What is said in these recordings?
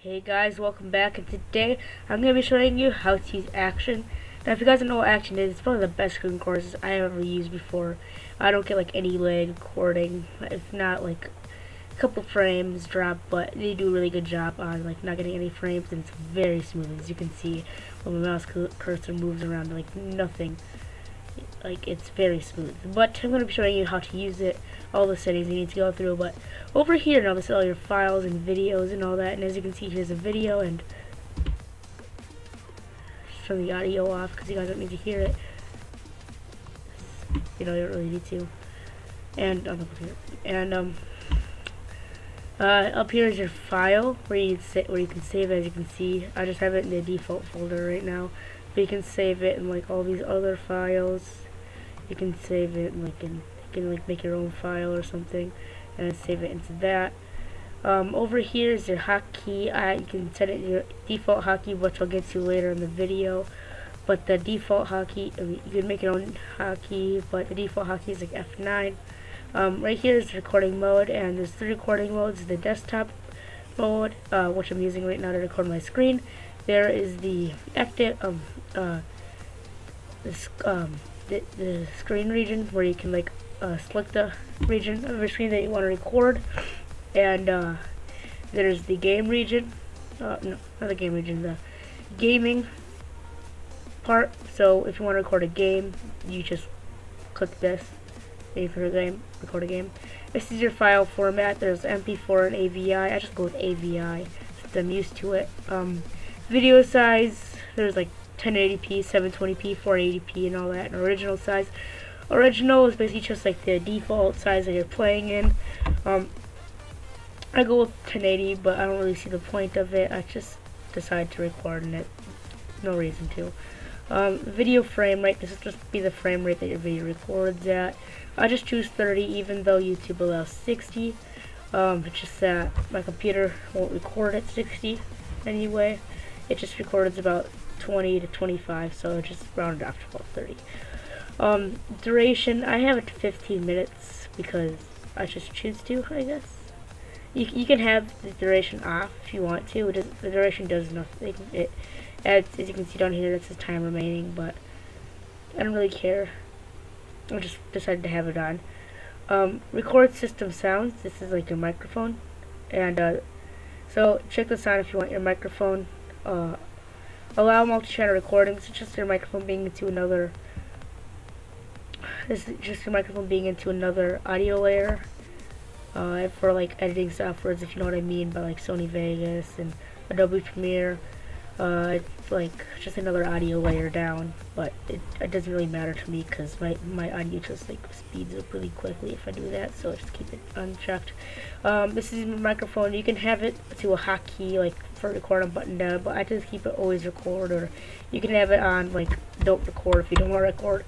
Hey guys, welcome back, and today I'm going to be showing you how to use Action. Now if you guys don't know what Action is, it's probably the best screen recorders I have ever used before. I don't get like any lag recording. It's not like a couple frames drop, but they do a really good job on like not getting any frames, and it's very smooth. As you can see when my mouse cursor moves around like nothing. Like it's very smooth, but I'm going to be showing you how to use it, all the settings you need to go through. But over here now, this is all your files and videos and all that, and as you can see, here's a video, and turn the audio off because you guys don't need to hear it. You know, you don't really need to. And up here is your file where you can save it. As you can see, I just have it in the default folder right now, but you can save it in like all these other files. You can save it in like you can like make your own file or something and save it into that. Over here is your hotkey. You can set it your default hotkey, which I'll get to later in the video. But the default hotkey, you can make your own hotkey, but the default hotkey is like F9. Right here is the recording mode, and there's 3 recording modes. The desktop mode, which I'm using right now to record my screen. There is the active, the screen region where you can like select the region of your screen that you want to record, and there's the game region. No, not the game region. The gaming part. So if you want to record a game, you just click this. And you can record a game. This is your file format. There's MP4 and AVI. I just go with AVI since I'm used to it. Video size. There's like 1080p, 720p, 480p, and all that. And original size. Original is basically just like the default size that you're playing in. I go with 1080, but I don't really see the point of it. I just decide to record in it. No reason to. Video frame rate. This is just be the frame rate that your video records at. I just choose 30, even though YouTube allows 60. It's just that my computer won't record at 60 anyway. It just records about 20 to 25, so I just rounded off to about 30. Duration, I have it to 15 minutes because I just choose to, I guess. You can have the duration off if you want to. The duration does nothing. It adds, as you can see down here, it says time remaining, but I don't really care. I just decided to have it on. Record system sounds. This is like your microphone, and so check this out if you want your microphone. Allow multi-channel recordings. It's just your microphone being into another. This is just your microphone being into another audio layer. For like editing softwares, if you know what I mean, by like Sony Vegas and Adobe Premiere. It's like just another audio layer down, but it doesn't really matter to me because my audio just like speeds up really quickly if I do that, so I just keep it unchecked. This is my microphone. You can have it to a hotkey like for record on button down, but I just keep it always record, or you can have it on like don't record if you don't want to record.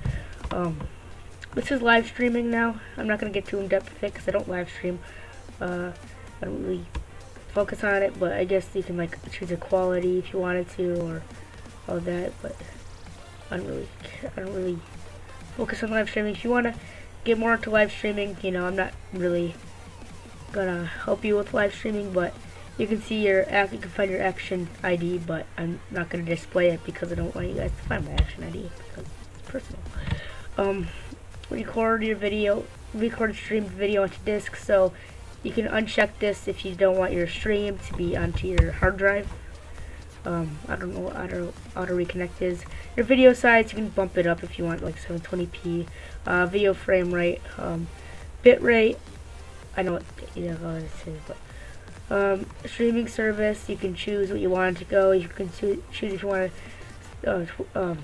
This is live streaming now. I'm not going to get too in depth with it because I don't live stream. I don't really focus on it, but I guess you can like choose a quality if you wanted to, or all that, but I don't really focus on live streaming. If you want to get more into live streaming, you know, I'm not really gonna help you with live streaming, but you can see you can find your Action ID, but I'm not gonna display it because I don't want you guys to find my Action ID because it's personal. Record your video, record streamed video onto disk, so you can uncheck this if you don't want your stream to be onto your hard drive. I don't know what auto reconnect is. Your video size, you can bump it up if you want like 720p. Video frame rate, bit rate. I know what it is, but streaming service, you can choose what you want it to go. You can choose if you want to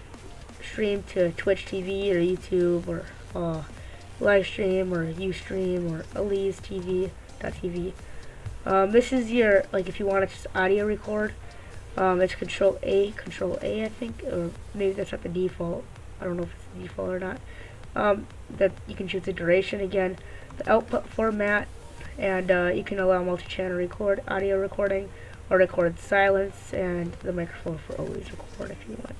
stream to Twitch TV or YouTube, or live stream, or Ustream, or Elise TV. This is your, like, if you want to just audio record, it's Control A I think, or maybe that's not the default. I don't know if it's the default or not. That you can choose the duration again, the output format, and you can allow multi-channel audio recording, or record silence, and the microphone for always record if you want.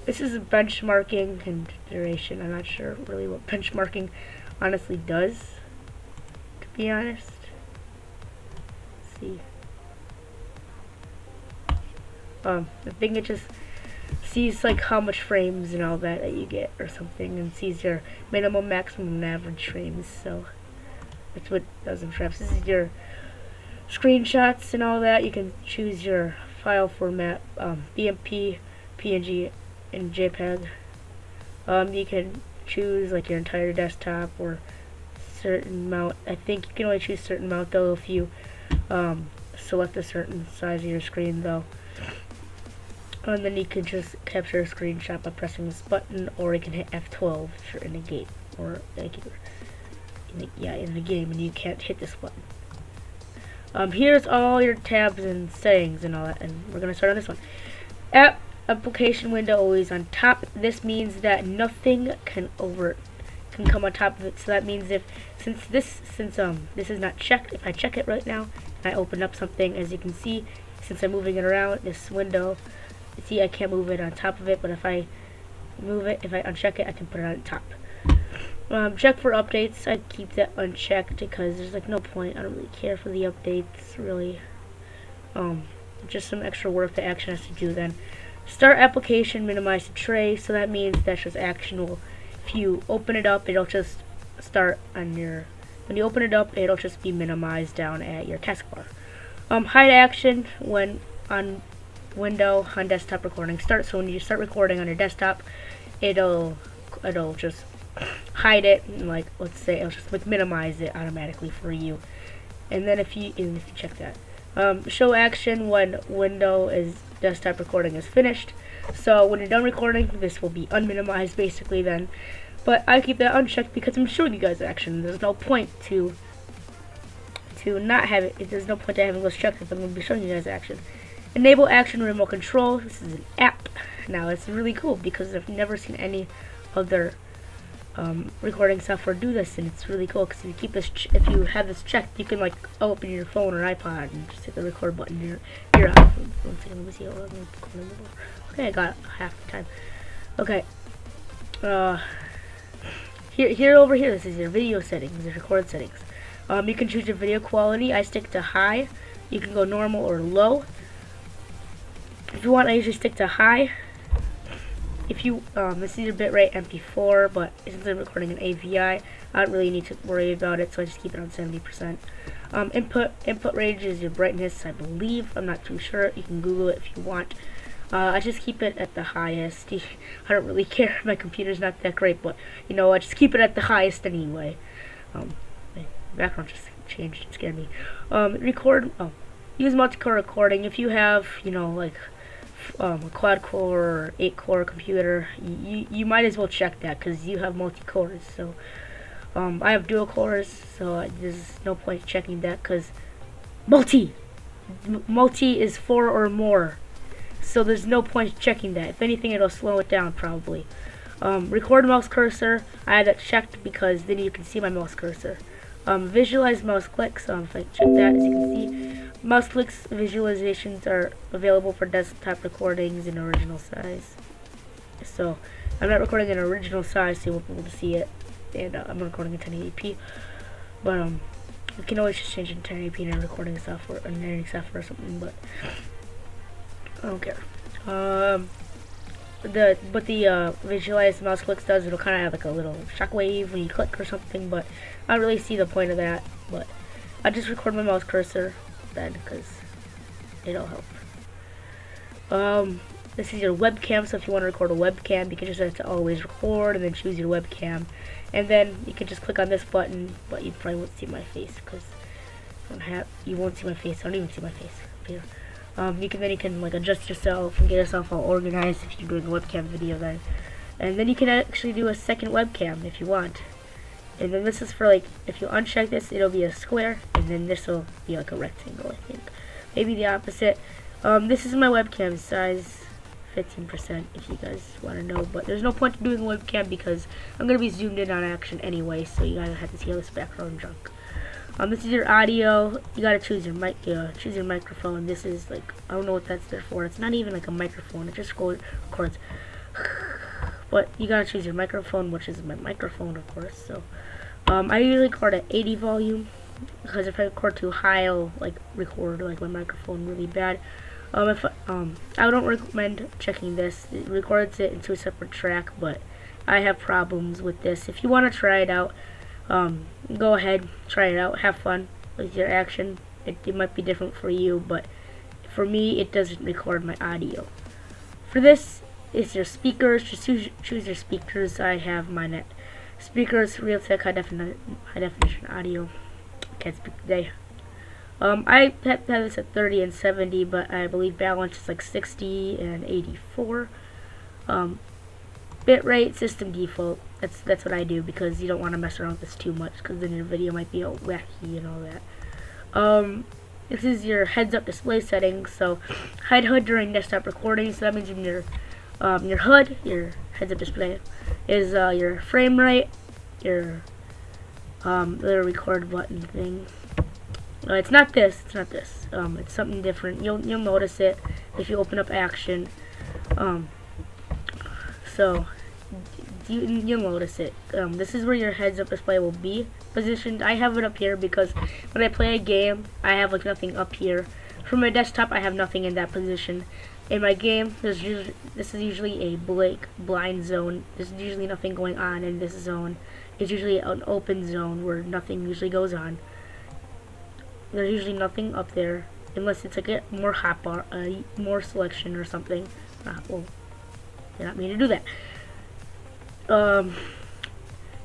This is benchmarking and duration. I'm not sure really what benchmarking honestly does, to be honest. Let's see. I think it just sees like how much frames and all that you get or something, and sees your minimum, maximum, and average frames. So that's what it does in Traps. This is your screenshots and all that. You can choose your file format, BMP, PNG, and JPEG. You can choose like your entire desktop or certain amount. I think you can only choose certain amount though if you select a certain size of your screen though. And then you can just capture a screenshot by pressing this button, or you can hit F12 if you're in a game, or like in the game and you can't hit this button. Here's all your tabs and settings and all that, and we're gonna start on this one. Application window always on top. This means that nothing can come on top of it. So that means since this is not checked, if I check it right now and I open up something, as you can see, since I'm moving it around this window, see I can't move it on top of it, but if I move it, if I uncheck it, I can put it on top. Check for updates. I keep that unchecked because there's like no point. I don't really care for the updates really. Just some extra work that Action has to do then. Start application, minimize the tray. So that means that's just actionable. If you open it up, it'll just start on your. When you open it up, it'll just be minimized down at your taskbar. Hide action when on window on desktop recording start. So when you start recording on your desktop, it'll just hide it, and like let's say it'll just minimize it automatically for you. And then if you check that, show action when window is desktop recording is finished. So when you're done recording, this will be unminimized basically then. But I keep that unchecked because I'm showing you guys action. There's no point to not have it. There's no point to having this checked if I'm going to be showing you guys action. Enable action remote control. This is an app. Now it's really cool because I've never seen any other recording software do this, and it's really cool because if you have this checked, you can like open your phone or iPod and just hit the record button. You're on. One second, let me see. Okay, I got half the time. Okay. Over here, this is your video settings, your record settings. You can choose your video quality. I stick to high. You can go normal or low. If you want, I usually stick to high. If you, this is your bitrate MP4, but since I'm recording an AVI, I don't really need to worry about it, so I just keep it on 70%. Input range is your brightness, I believe. I'm not too sure. You can Google it if you want. I just keep it at the highest. I don't really care. My computer's not that great, but you know, I just keep it at the highest anyway. My background just changed. It scared me. Use multi-core recording. If you have, you know, like a quad-core or 8-core computer, you might as well check that because you have multi-cores. So I have dual cores, so there's no point checking that because multi is 4 or more. So there's no point checking that. If anything, it'll slow it down probably. Record mouse cursor. I had that checked because then you can see my mouse cursor. Visualize mouse clicks. If I check that, as you can see, mouse clicks visualizations are available for desktop recordings in original size. So I'm not recording in original size, so you won't be able to see it. And I'm recording in 1080p. But you can always just change it to 1080p in a recording software, or editing software or something. But I don't care. The visualize mouse clicks does, it'll kind of have like a little shockwave when you click or something, but I don't really see the point of that. But I just record my mouse cursor then because it'll help. This is your webcam, so if you want to record a webcam, you can just have to always record and then choose your webcam, and then you can just click on this button. But you probably won't see my face because you won't see my face. I don't even see my face up here. You can like adjust yourself and get yourself all organized if you're doing a webcam video then. And then you can actually do a second webcam if you want. And then this is for like, if you uncheck this, it'll be a square, and then this will be like a rectangle, I think. Maybe the opposite. This is my webcam size, 15% if you guys want to know, but there's no point to doing a webcam because I'm going to be zoomed in on action anyway, so you guys have to see all this background junk. This is your audio. You gotta choose your mic. Choose your microphone. This is like, I don't know what that's there for. It's not even like a microphone. It just records. But you gotta choose your microphone, which is my microphone, of course. So I usually record at 80 volume because if I record too high, I'll like record like my microphone really bad. If I don't recommend checking this. It records it into a separate track, but I have problems with this. If you want to try it out, go ahead, try it out, have fun with your action. It might be different for you, but for me, it doesn't record my audio. For this is your speakers. Just choose your speakers. I have mine at speakers, Realtek, high definition audio. Can't speak today. I have this at 30 and 70, but I believe balance is like 60 and 84. Bitrate, system default. That's what I do, because you don't want to mess around with this too much, because then your video might be all wacky and all that. This is your heads-up display settings. So hide HUD during desktop recording. So that means in your HUD, your heads-up display, is your frame rate, your little record button thing. It's not this. It's not this. It's something different. You'll notice it if you open up action. So you'll notice it. This is where your heads-up display will be positioned. I have it up here because when I play a game, I have like nothing up here. For my desktop, I have nothing in that position. In my game, this is usually a blind zone. There's usually nothing going on in this zone. It's usually an open zone where nothing usually goes on. There's usually nothing up there unless it's like a more hotbar, more selection or something. Well, did not mean to do that.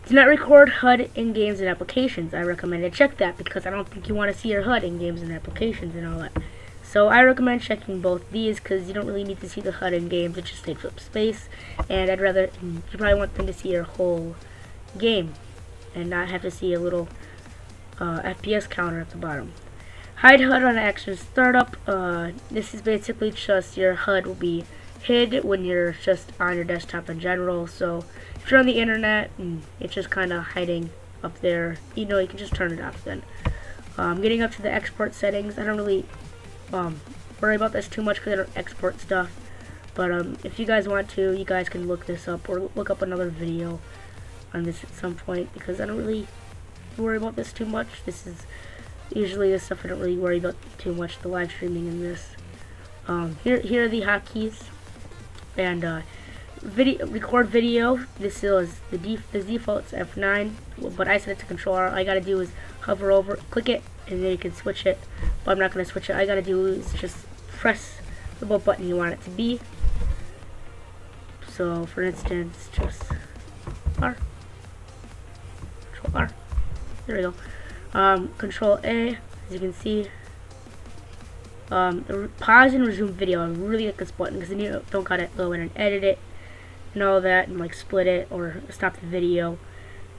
Do not record HUD in games and applications. I recommend to check that, because I don't think you want to see your HUD in games and applications and all that. So I recommend checking both these, because you don't really need to see the HUD in games. It just takes up space, and you probably want them to see your whole game and not have to see a little FPS counter at the bottom. Hide HUD on action startup. This is basically just your HUD will be hid when you're just on your desktop in general. So if you're on the internet and it's just kind of hiding up there, you can just turn it off then. Getting up to the export settings, I don't really worry about this too much because I don't export stuff. But if you guys want to, you guys can look this up or look up another video on this at some point, because I don't really worry about this too much. This is usually the stuff I don't really worry about too much, the live streaming in this. Here are the hotkeys. And record video. This is the default's F9, but I set it to Control R. All I gotta do is hover over, click it, and then you can switch it. But I'm not gonna switch it. All I gotta do is just press the button you want it to be. So, for instance, just R. Control R. There we go. Control A, as you can see. Pause and resume video. I really like this button, because then you don't gotta go in and edit it and all that and like split it or stop the video.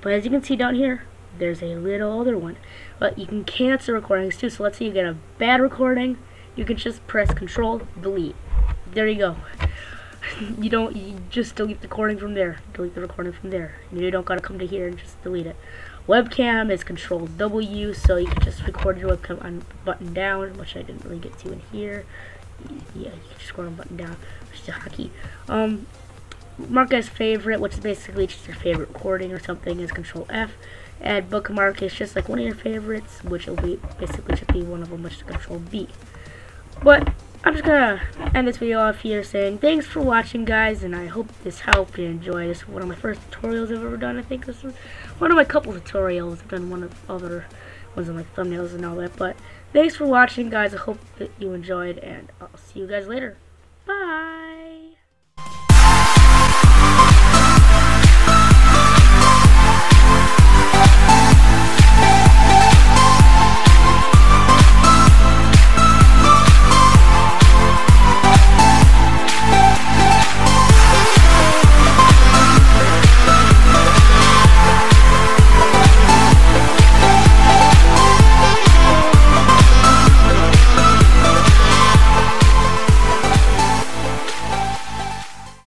But as you can see down here, there's a little other one. But you can cancel recordings too. So let's say you get a bad recording, you can just press Control Delete. There you go. You just delete the recording from there. Delete the recording from there. And you don't gotta come to here and just delete it. Webcam is Control W, so you can just record your webcam on button down, which I didn't really get to in here. Yeah, you can just record on button down, which is a hotkey. Mark as favorite, which is basically just your favorite recording or something, is Control F. Add bookmark is just like one of your favorites, which will be basically should be one of them, which is Control B. But I'm just gonna end this video off here saying thanks for watching, guys, and I hope this helped you enjoy. This is one of my first tutorials I've ever done. I think this is one of my couple tutorials. I've done one of other ones on like thumbnails and all that. But thanks for watching, guys. I hope that you enjoyed, and I'll see you guys later. Bye.